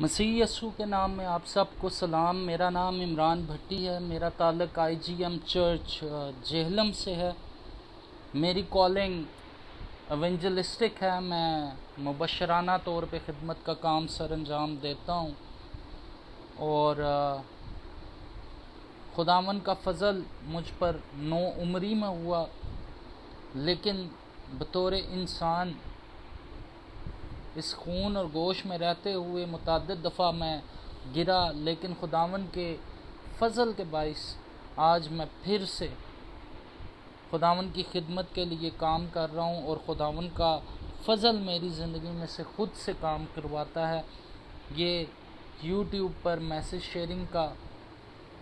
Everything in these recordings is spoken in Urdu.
مسیح یسوع کے نام میں آپ سب کو سلام۔ میرا نام عمران بھٹی ہے۔ میرا تعلق IGM چرچ جہلم سے ہے۔ میری کالنگ ایونجلسٹک ہے۔ میں مبشرانہ طور پہ خدمت کا کام سر انجام دیتا ہوں، اور خداوند کا فضل مجھ پر نو عمری میں ہوا، لیکن بطور انسان اس خون اور گوشت میں رہتے ہوئے متعدد دفعہ میں گرا، لیکن خداوند کے فضل کے باعث آج میں پھر سے خداوند کی خدمت کے لیے کام کر رہا ہوں، اور خداوند کا فضل میری زندگی میں سے خود سے کام کرواتا ہے۔ یہ یوٹیوب پر میسج شیئرنگ کا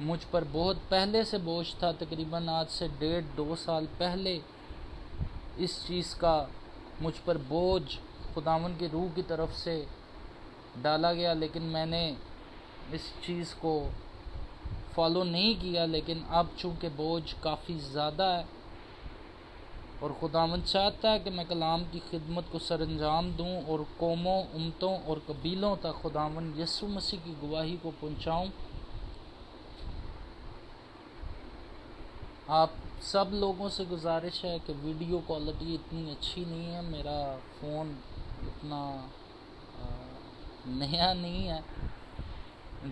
مجھ پر بہت پہلے سے بوجھ تھا، تقریباً آج سے 1.5-2 سال پہلے اس چیز کا مجھ پر بوجھ خداوند کی روح کی طرف سے ڈالا گیا، لیکن میں نے اس چیز کو فالو نہیں کیا۔ لیکن اب چونکہ بوجھ کافی زیادہ ہے، اور خداوند چاہتا ہے کہ میں کلام کی خدمت کو سر انجام دوں اور قوموں، امتوں اور قبیلوں تک خداوند یسوع مسیح کی گواہی کو پہنچاؤں۔ آپ سب لوگوں سے گزارش ہے کہ ویڈیو کوالٹی اتنی اچھی نہیں ہے، میرا فون اتنا نیا نہیں ہے،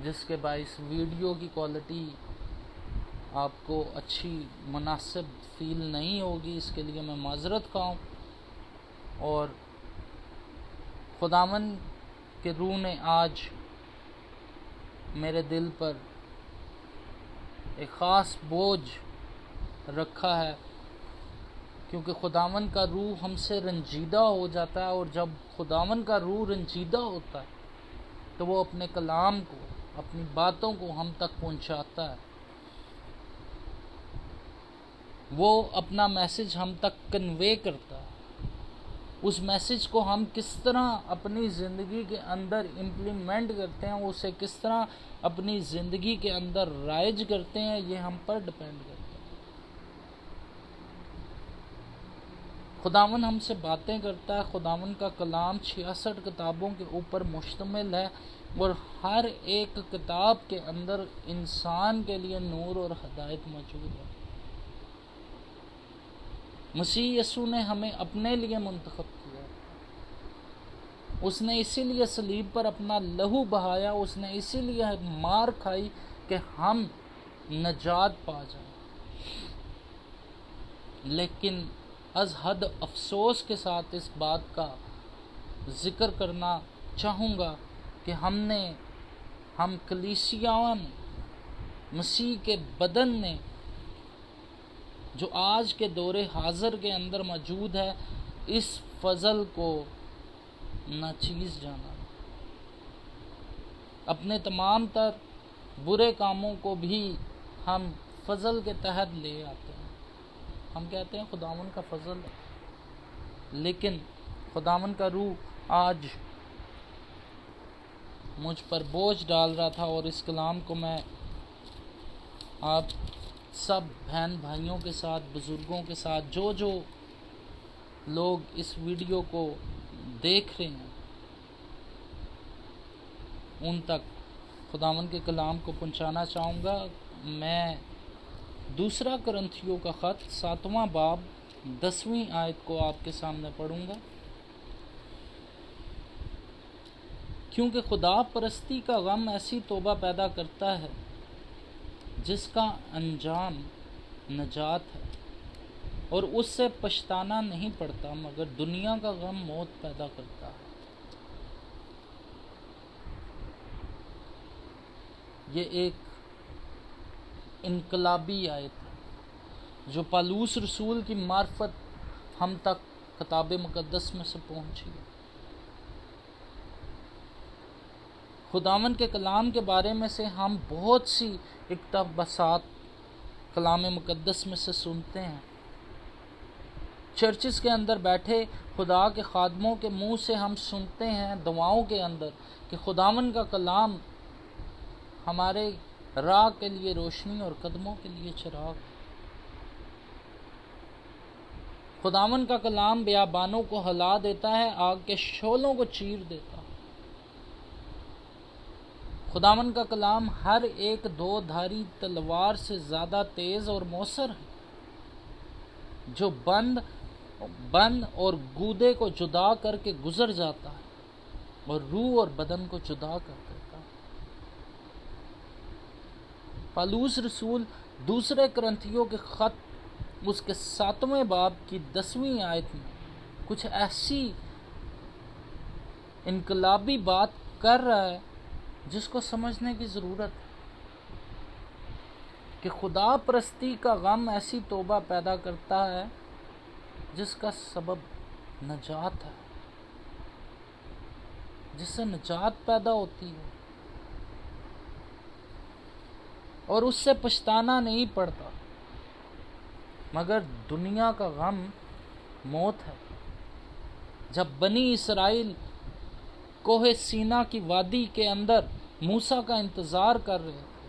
جس کے باعث ویڈیو کی کوالٹی آپ کو اچھی مناسب فیل نہیں ہوگی۔ اس کے لیے میں معذرت خواہ ہوں، اور خداوند کے روح نے آج میرے دل پر ایک خاص بوجھ رکھا ہے، کیونکہ خداوند کا روح ہم سے رنجیدہ ہو جاتا ہے، اور جب خداوند کا روح رنجیدہ ہوتا ہے تو وہ اپنے کلام کو، اپنی باتوں کو ہم تک پہنچاتا ہے۔ وہ اپنا میسج ہم تک کنوے کرتا ہے۔ اس میسج کو ہم کس طرح اپنی زندگی کے اندر امپلیمنٹ کرتے ہیں، اسے کس طرح اپنی زندگی کے اندر رائج کرتے ہیں، یہ ہم پر ڈپینڈ کرتا ہے۔ خداوند ہم سے باتیں کرتا ہے۔ خداوند کا کلام 66 کتابوں کے اوپر مشتمل ہے، اور ہر ایک کتاب کے اندر انسان کے لیے نور اور ہدایت موجود ہے۔ مسیح یسوع نے ہمیں اپنے لیے منتخب کیا، اس نے اسی لیے صلیب پر اپنا لہو بہایا، اس نے اسی لیے مار کھائی کہ ہم نجات پا جائیں۔ لیکن از حد افسوس کے ساتھ اس بات کا ذکر کرنا چاہوں گا کہ ہم کلیسیان مسیح کے بدن نے، جو آج کے دور حاضر کے اندر موجود ہے، اس فضل کو ناچیز جانا، اپنے تمام تر برے کاموں کو بھی ہم فضل کے تحت لے آتے ہیں۔ ہم کہتے ہیں خداوند کا فضل ہے، لیکن خداوند کا روح آج مجھ پر بوجھ ڈال رہا تھا، اور اس کلام کو میں آپ سب بہن بھائیوں کے ساتھ، بزرگوں کے ساتھ، جو لوگ اس ویڈیو کو دیکھ رہے ہیں، ان تک خداوند کے کلام کو پہنچانا چاہوں گا۔ میں 2 کرنتھیوں کا خط 7واں باب 10ویں آیت کو آپ کے سامنے پڑھوں گا۔ کیونکہ خدا پرستی کا غم ایسی توبہ پیدا کرتا ہے جس کا انجام نجات ہے، اور اس سے پچھتانا نہیں پڑتا، مگر دنیا کا غم موت پیدا کرتا ہے۔ یہ ایک انقلابی آیت ہے جو پالوس رسول کی معرفت ہم تک کتاب مقدس میں سے پہنچی ہے۔ خداوند کے کلام کے بارے میں سے ہم بہت سی اقتباسات کلام مقدس میں سے سنتے ہیں۔ چرچز کے اندر بیٹھے خدا کے خادموں کے منہ سے ہم سنتے ہیں دعاؤں کے اندر کہ خداوند کا کلام ہمارے راہ کے لیے روشنی اور قدموں کے لیے چراغ۔ خداوند کا کلام بیابانوں کو ہلا دیتا ہے، آگ کے شعلوں کو چیر دیتا ہے۔ خداوند کا کلام ہر ایک دو دھاری تلوار سے زیادہ تیز اور موثر ہے، جو بند اور گودے کو جدا کر کے گزر جاتا ہے اور روح اور بدن کو جدا کر دیتا ہے۔ پالوس رسول دوسرے کرنتھیوں کے خط اس کے 7ویں باب کی 10ویں آیت میں کچھ ایسی انقلابی بات کر رہا ہے جس کو سمجھنے کی ضرورت ہے کہ خدا پرستی کا غم ایسی توبہ پیدا کرتا ہے جس کا سبب نجات ہے، جس سے نجات پیدا ہوتی ہے، اور اس سے پچھتانا نہیں پڑتا، مگر دنیا کا غم موت ہے۔ جب بنی اسرائیل کوہ سینا کی وادی کے اندر موسیٰ کا انتظار کر رہے تھے،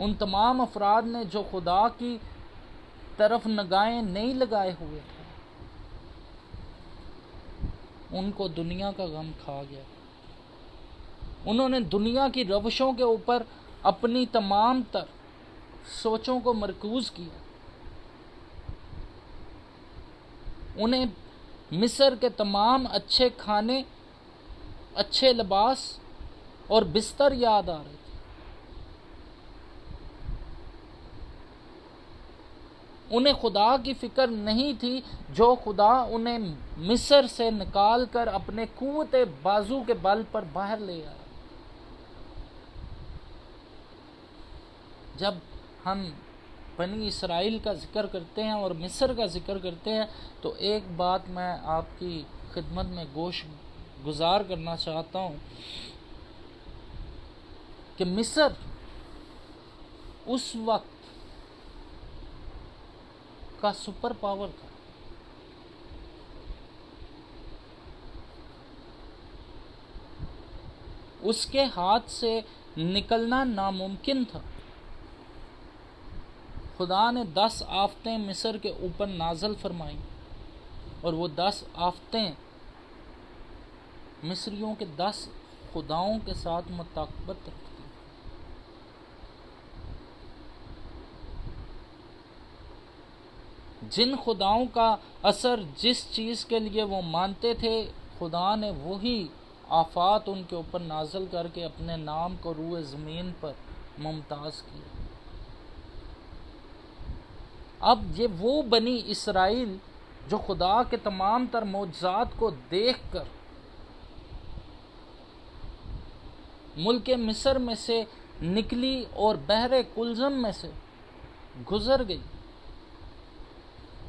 ان تمام افراد نے جو خدا کی طرف نگاہیں نہیں لگائے ہوئے تھے، ان کو دنیا کا غم کھا گیا۔ انہوں نے دنیا کی روشوں کے اوپر اپنی تمام تر سوچوں کو مرکوز کیا۔ انہیں مصر کے تمام اچھے کھانے، اچھے لباس اور بستر یاد آ رہے تھے۔ انہیں خدا کی فکر نہیں تھی جو خدا انہیں مصر سے نکال کر اپنے قوت بازو کے بل پر باہر لے آیا۔ جب ہم بنی اسرائیل کا ذکر کرتے ہیں اور مصر کا ذکر کرتے ہیں تو ایک بات میں آپ کی خدمت میں گوش گزار کرنا چاہتا ہوں کہ مصر اس وقت کا سپر پاور تھا۔ اس کے ہاتھ سے نکلنا ناممکن تھا۔ خدا نے 10 آفتیں مصر کے اوپر نازل فرمائیں، اور وہ 10 آفتیں مصریوں کے 10 خداؤں کے ساتھ مطابقت رکھتی۔ جن خداؤں کا اثر جس چیز کے لیے وہ مانتے تھے، خدا نے وہی آفات ان کے اوپر نازل کر کے اپنے نام کو روئے زمین پر ممتاز کیا۔ اب یہ وہ بنی اسرائیل جو خدا کے تمام تر معجزات کو دیکھ کر ملک مصر میں سے نکلی اور بحر کلزم میں سے گزر گئی،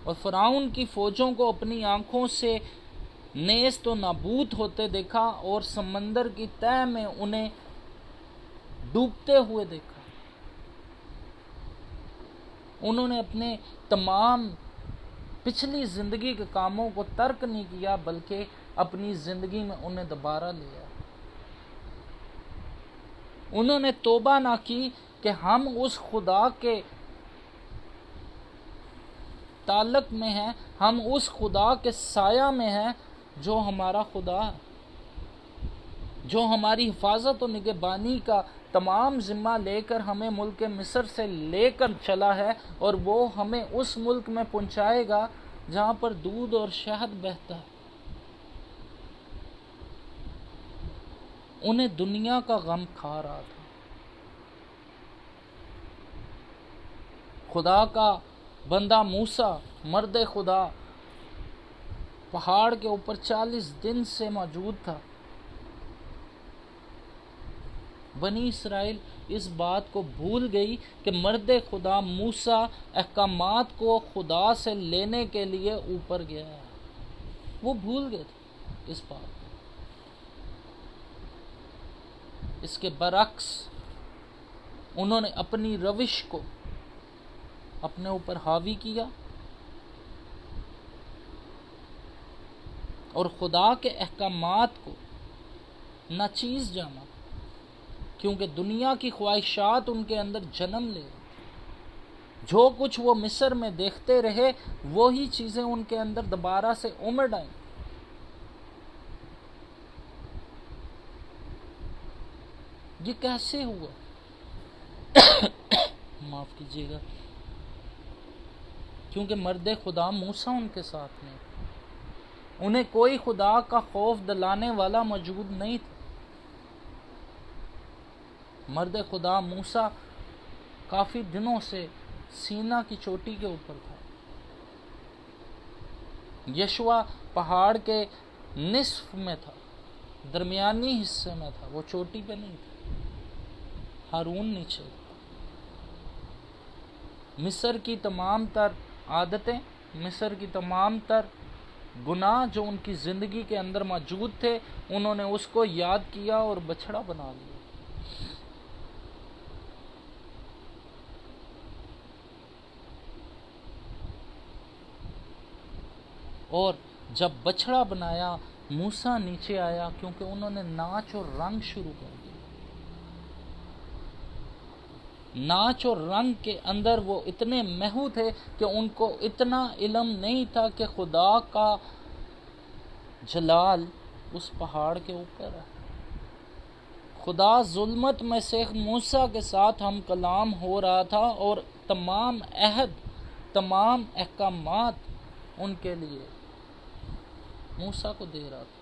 اور فرعون کی فوجوں کو اپنی آنکھوں سے نیست و نابود ہوتے دیکھا، اور سمندر کی تہہ میں انہیں ڈوبتے ہوئے دیکھا۔ انہوں نے اپنے تمام پچھلی زندگی کے کاموں کو ترک نہیں کیا، بلکہ اپنی زندگی میں انہیں دوبارہ لیا۔ انہوں نے توبہ نہ کی کہ ہم اس خدا کے تعلق میں ہیں، ہم اس خدا کے سایہ میں ہیں جو ہمارا خدا ہے، جو ہماری حفاظت و نگہبانی کا تمام ذمہ لے کر ہمیں ملک مصر سے لے کر چلا ہے، اور وہ ہمیں اس ملک میں پہنچائے گا جہاں پر دودھ اور شہد بہتا ہے۔ انہیں دنیا کا غم کھا رہا تھا۔ خدا کا بندہ موسیٰ، مرد خدا، پہاڑ کے اوپر 40 دن سے موجود تھا۔ بنی اسرائیل اس بات کو بھول گئی کہ مرد خدا موسیٰ احکامات کو خدا سے لینے کے لیے اوپر گیا ہے۔ وہ بھول گئے تھے اس بات کو۔ اس کے برعکس انہوں نے اپنی روش کو اپنے اوپر حاوی کیا اور خدا کے احکامات کو ناچیز جانا، کیونکہ دنیا کی خواہشات ان کے اندر جنم لے۔ جو کچھ وہ مصر میں دیکھتے رہے وہی چیزیں ان کے اندر دوبارہ سے امڑ آئیں۔ یہ کیسے ہوا؟ معاف کیجیے گا، کیونکہ مرد خدا موسیٰ ان کے ساتھ نہیں، انہیں کوئی خدا کا خوف دلانے والا موجود نہیں تھا۔ مرد خدا موسیٰ کافی دنوں سے سینا کی چوٹی کے اوپر تھا، یشوع پہاڑ کے نصف میں تھا، درمیانی حصے میں تھا، وہ چوٹی پہ نہیں تھا، ہارون نیچے تھا۔ مصر کی تمام تر عادتیں، مصر کی تمام تر گناہ جو ان کی زندگی کے اندر موجود تھے، انہوں نے اس کو یاد کیا اور بچھڑا بنا لیا۔ اور جب بچھڑا بنایا، موسیٰ نیچے آیا، کیونکہ انہوں نے ناچ اور رنگ شروع کر دیا۔ ناچ اور رنگ کے اندر وہ اتنے محو تھے کہ ان کو اتنا علم نہیں تھا کہ خدا کا جلال اس پہاڑ کے اوپر ہے۔ خدا ظلمت میں سے موسیٰ کے ساتھ ہم کلام ہو رہا تھا، اور تمام عہد، تمام احکامات ان کے لیے موسیٰ کو دے رہا تھا۔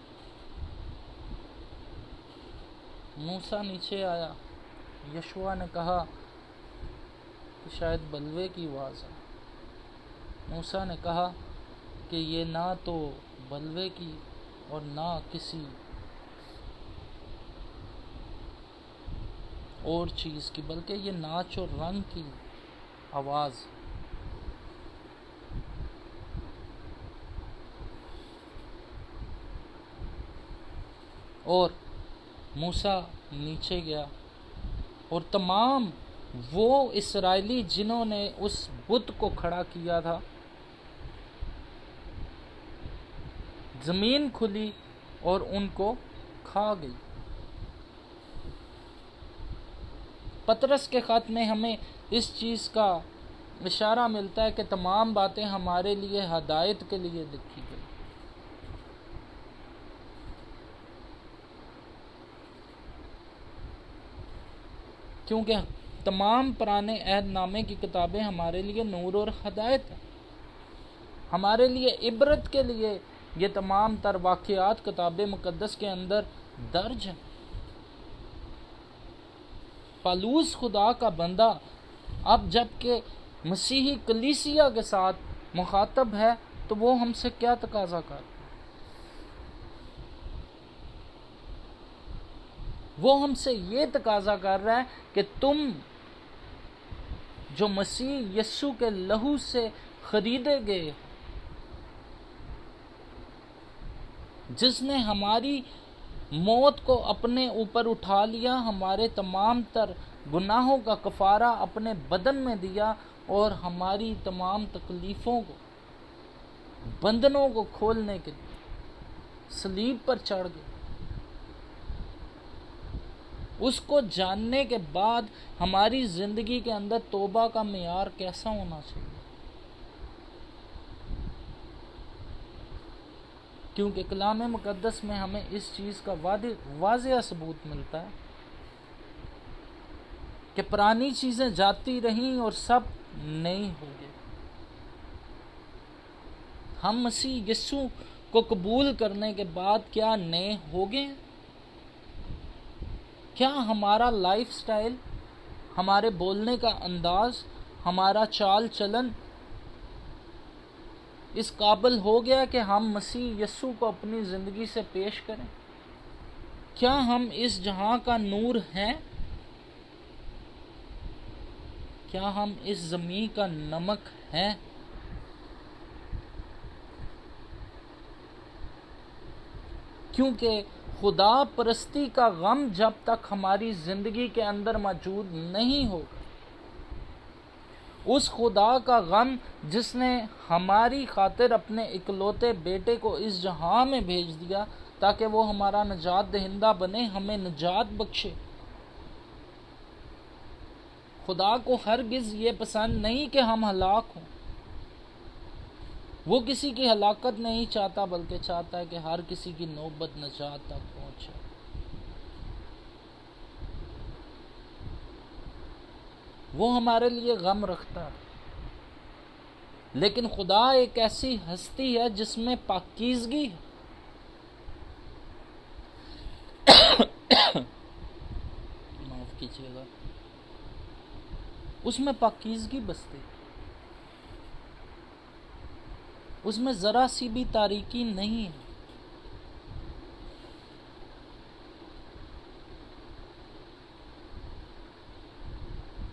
موسیٰ نیچے آیا، یشوع نے کہا کہ شاید بلوے کی آواز ہے۔ موسیٰ نے کہا کہ یہ نہ تو بلوے کی اور نہ کسی اور چیز کی، بلکہ یہ ناچ اور رنگ کی آواز۔ اور موسیٰ نیچے گیا، اور تمام وہ اسرائیلی جنہوں نے اس بت کو کھڑا کیا تھا، زمین کھلی اور ان کو کھا گئی۔ پطرس کے خط میں ہمیں اس چیز کا اشارہ ملتا ہے کہ تمام باتیں ہمارے لیے ہدایت کے لیے لکھی گئی۔ کیونکہ تمام پرانے عہد نامے کی کتابیں ہمارے لیے نور اور ہدایت ہیں، ہمارے لیے عبرت کے لیے یہ تمام تر واقعات کتاب مقدس کے اندر درج ہیں۔ پالوس خدا کا بندہ اب جب کہ مسیحی کلیسیا کے ساتھ مخاطب ہے، تو وہ ہم سے کیا تقاضا کر رہا ہے؟ وہ ہم سے یہ تقاضا کر رہا ہے کہ تم جو مسیح یسوع کے لہو سے خریدے گئے، جس نے ہماری موت کو اپنے اوپر اٹھا لیا، ہمارے تمام تر گناہوں کا کفارہ اپنے بدن میں دیا، اور ہماری تمام تکلیفوں کو، بندنوں کو کھولنے کے لیے صلیب پر چڑھ گئے۔ اس کو جاننے کے بعد ہماری زندگی کے اندر توبہ کا معیار کیسا ہونا چاہیے؟ کیونکہ کلام مقدس میں ہمیں اس چیز کا واضح ثبوت ملتا ہے کہ پرانی چیزیں جاتی رہیں اور سب نئی ہو گئی۔ ہم مسیح یسوع کو قبول کرنے کے بعد کیا نئے ہو گئے؟ کیا ہمارا لائف سٹائل، ہمارے بولنے کا انداز، ہمارا چال چلن اس قابل ہو گیا کہ ہم مسیح یسوع کو اپنی زندگی سے پیش کریں؟ کیا ہم اس جہاں کا نور ہیں؟ کیا ہم اس زمین کا نمک ہیں؟ کیونکہ خدا پرستی کا غم جب تک ہماری زندگی کے اندر موجود نہیں ہوگا، اس خدا کا غم جس نے ہماری خاطر اپنے اکلوتے بیٹے کو اس جہاں میں بھیج دیا تاکہ وہ ہمارا نجات دہندہ بنے، ہمیں نجات بخشے۔ خدا کو ہرگز یہ پسند نہیں کہ ہم ہلاک ہوں۔ وہ کسی کی ہلاکت نہیں چاہتا، بلکہ چاہتا ہے کہ ہر کسی کی نوبت نجات تک پہنچے۔ وہ ہمارے لیے غم رکھتا ہے. لیکن خدا ایک ایسی ہستی ہے جس میں پاکیزگی ہے. معاف کیجیے گا. اس میں پاکیزگی بستی، اس میں ذرا سی بھی تاریکی نہیں ہے.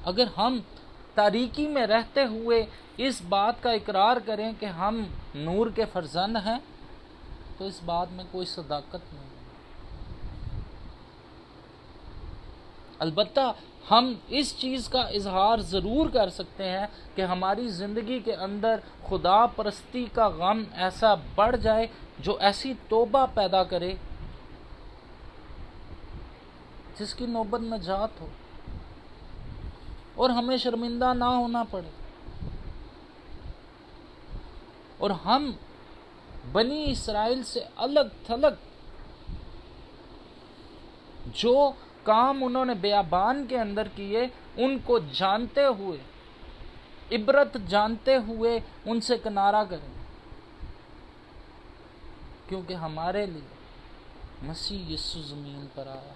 اگر ہم تاریکی میں رہتے ہوئے اس بات کا اقرار کریں کہ ہم نور کے فرزند ہیں تو اس بات میں کوئی صداقت نہیں. البتہ ہم اس چیز کا اظہار ضرور کر سکتے ہیں کہ ہماری زندگی کے اندر خدا پرستی کا غم ایسا بڑھ جائے جو ایسی توبہ پیدا کرے جس کی نوبت نجات ہو اور ہمیں شرمندہ نہ ہونا پڑے. اور ہم بنی اسرائیل سے الگ تھلگ جو کام انہوں نے بیابان کے اندر کیے ان کو جانتے ہوئے، عبرت جانتے ہوئے ان سے کنارہ کریں، کیونکہ ہمارے لیے مسیح یسوع زمین پر آیا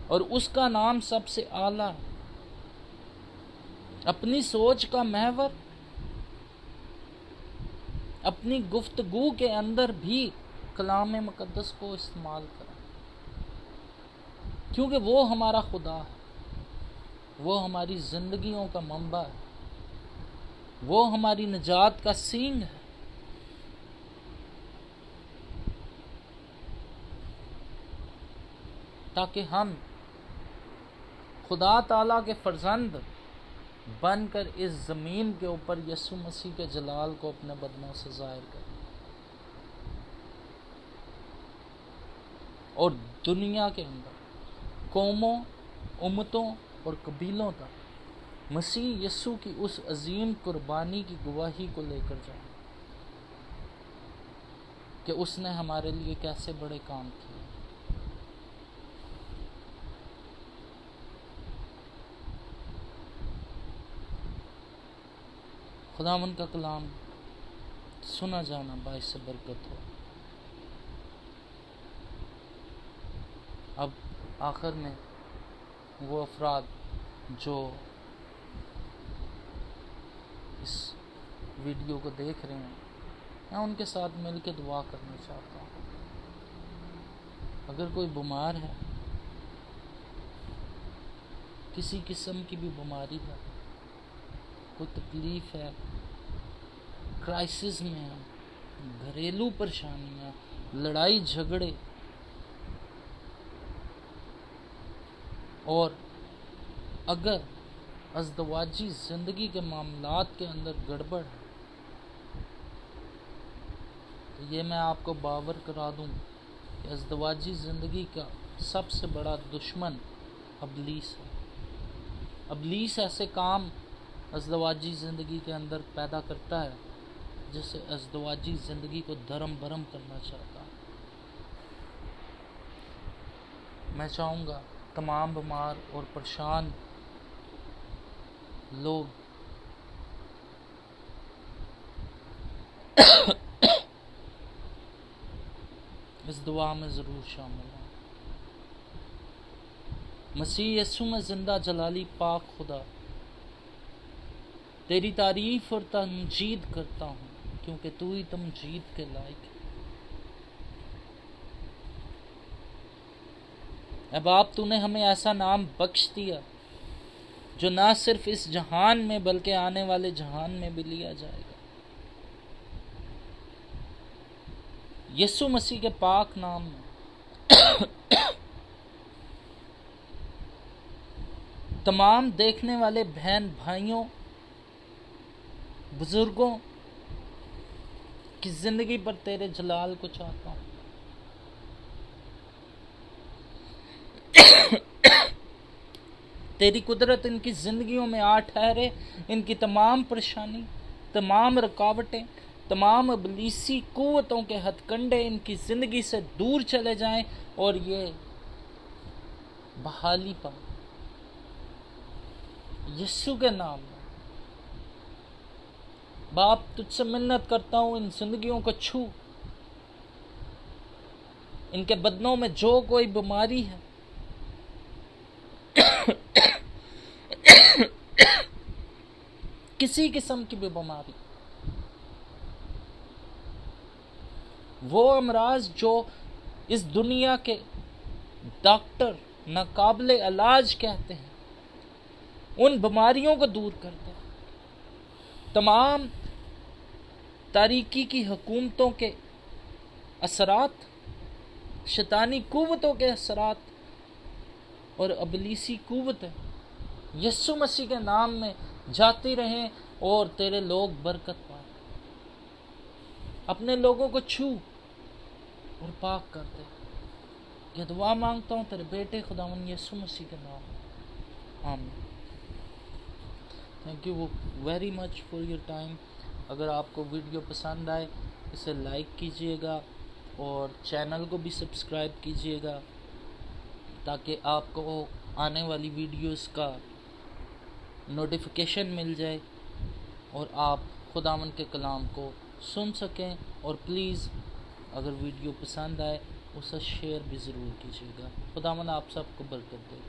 اور اس کا نام سب سے اعلیٰ ہے. اپنی سوچ کا محور، اپنی گفتگو کے اندر بھی کلام مقدس کو استعمال کریں، کیونکہ وہ ہمارا خدا ہے، وہ ہماری زندگیوں کا منبع ہے، وہ ہماری نجات کا سینگ ہے. تاکہ ہم خدا تعالیٰ کے فرزند بن کر اس زمین کے اوپر یسوع مسیح کے جلال کو اپنے بدنوں سے ظاہر کریں اور دنیا کے اندر قوموں، امتوں اور قبیلوں تک مسیح یسوع کی اس عظیم قربانی کی گواہی کو لے کر جائیں کہ اس نے ہمارے لیے کیسے بڑے کام کیے. خداوند کا کلام سنا جانا باعث برکت ہو. اب آخر میں وہ افراد جو اس ویڈیو کو دیکھ رہے ہیں میں ان کے ساتھ مل کے دعا کرنا چاہتا ہوں. اگر کوئی بیمار ہے، کسی قسم کی بھی بیماری ہے، کوئی تکلیف ہے، کرائسس میں ہے، گھریلو پریشانیاں، لڑائی جھگڑے اور اگر ازدواجی زندگی کے معاملات کے اندر گڑبڑ ہے تو یہ میں آپ کو باور کرا دوں کہ ازدواجی زندگی کا سب سے بڑا دشمن ابلیس ہے. ابلیس ایسے کام ازدواجی زندگی کے اندر پیدا کرتا ہے جس سے ازدواجی زندگی کو دھرم برم کرنا چاہتا ہے. میں چاہوں گا تمام بیمار اور پریشان لوگ اس دعا میں ضرور شامل ہوں. مسیح یسوع میں زندہ جلالی پاک خدا، تیری تعریف اور تمجید کرتا ہوں کیونکہ تو ہی تمجید کے لائق ہے. اے باپ، تو نے ہمیں ایسا نام بخش دیا جو نہ صرف اس جہان میں بلکہ آنے والے جہان میں بھی لیا جائے گا. یسوع مسیح کے پاک نام میں تمام دیکھنے والے بہن بھائیوں، بزرگوں کی زندگی پر تیرے جلال کو چاہتا ہوں. تیری قدرت ان کی زندگیوں میں آ ٹھہرے، ان کی تمام پریشانی، تمام رکاوٹیں، تمام ابلیسی قوتوں کے ہتھ کنڈے ان کی زندگی سے دور چلے جائیں اور یہ بحالی پائیں. یسوع کے نام میں باپ تجھ سے منت کرتا ہوں، ان زندگیوں کو چھو، ان کے بدنوں میں جو کوئی بیماری ہے کسی قسم کی بھی بیماری، وہ امراض جو اس دنیا کے ڈاکٹر ناقابل علاج کہتے ہیں، ان بیماریوں کو دور کر دے، تمام تاریکی کی حکومتوں کے اثرات، شیطانی قوتوں کے اثرات اور ابلیسی قوتیں یسوع مسیح کے نام میں جاتی رہیں اور تیرے لوگ برکت پائیں۔ اپنے لوگوں کو چھو اور پاک کر دے۔ یہ دعا مانگتا ہوں تیرے بیٹے خداوند یسوع مسیح کے نام میں، آمین۔ Thank you very much for your time. اگر آپ کو ویڈیو پسند آئے اسے لائک کیجئے گا اور چینل کو بھی سبسکرائب کیجئے گا تاکہ آپ کو آنے والی ویڈیوز کا نوٹیفیکیشن مل جائے اور آپ خداوند کے کلام کو سن سکیں، اور پلیز اگر ویڈیو پسند آئے اسے شیئر بھی ضرور کیجیے گا۔ خداوند آپ سب کو برکت دے۔